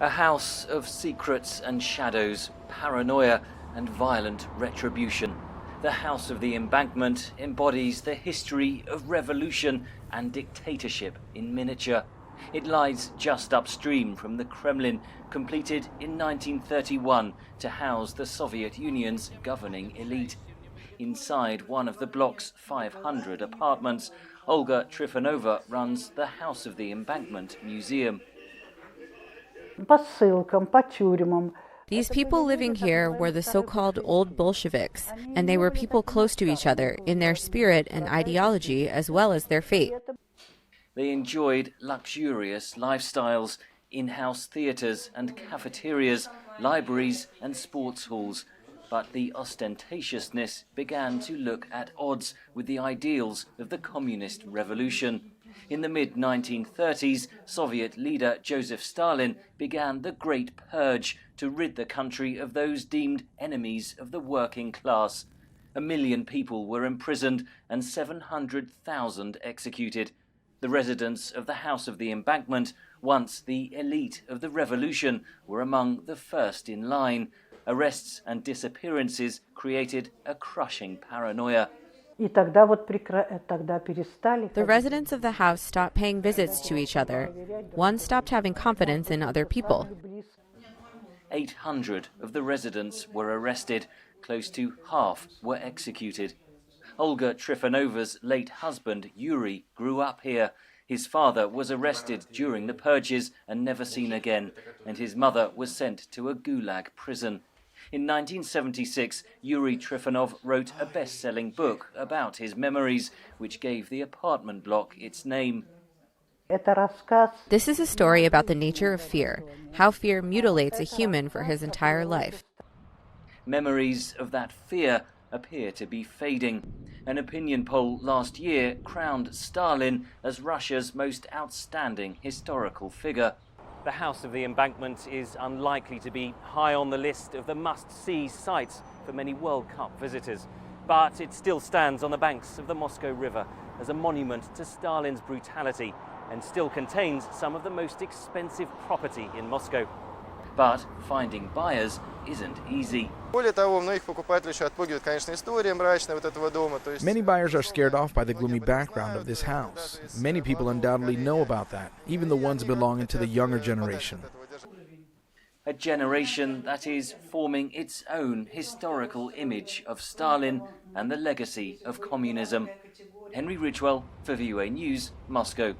A house of secrets and shadows, paranoia and violent retribution. The House of the Embankment embodies the history of revolution and dictatorship in miniature. It lies just upstream from the Kremlin, completed in 1931 to house the Soviet Union's governing elite. Inside one of the block's 500 apartments, Olga Trifonova runs the House of the Embankment Museum. These people living here were the so-called old Bolsheviks, and they were people close to each other in their spirit and ideology as well as their fate. They enjoyed luxurious lifestyles, in-house theatres and cafeterias, libraries and sports halls. But the ostentatiousness began to look at odds with the ideals of the communist revolution. In the mid-1930s, Soviet leader Joseph Stalin began the Great Purge to rid the country of those deemed enemies of the working class. 1 million people were imprisoned and 700,000 executed. The residents of the House of the Embankment, once the elite of the revolution, were among the first in line. Arrests and disappearances created a crushing paranoia. The residents of the house stopped paying visits to each other. One stopped having confidence in other people. 800 of the residents were arrested. Close to half were executed. Olga Trifonova's late husband, Yuri, grew up here. His father was arrested during the purges and never seen again, and his mother was sent to a gulag prison. In 1976, Yuri Trifonov wrote a best-selling book about his memories, which gave the apartment block its name. This is a story about the nature of fear, how fear mutilates a human for his entire life. Memories of that fear appear to be fading. An opinion poll last year crowned Stalin as Russia's most outstanding historical figure. The House of the Embankment is unlikely to be high on the list of the must-see sites for many World Cup visitors, but it still stands on the banks of the Moscow River as a monument to Stalin's brutality and still contains some of the most expensive property in Moscow. But finding buyers isn't easy. Many buyers are scared off by the gloomy background of this house. Many people undoubtedly know about that, even the ones belonging to the younger generation. A generation that is forming its own historical image of Stalin and the legacy of communism. Henry Ridgwell for VOA News, Moscow.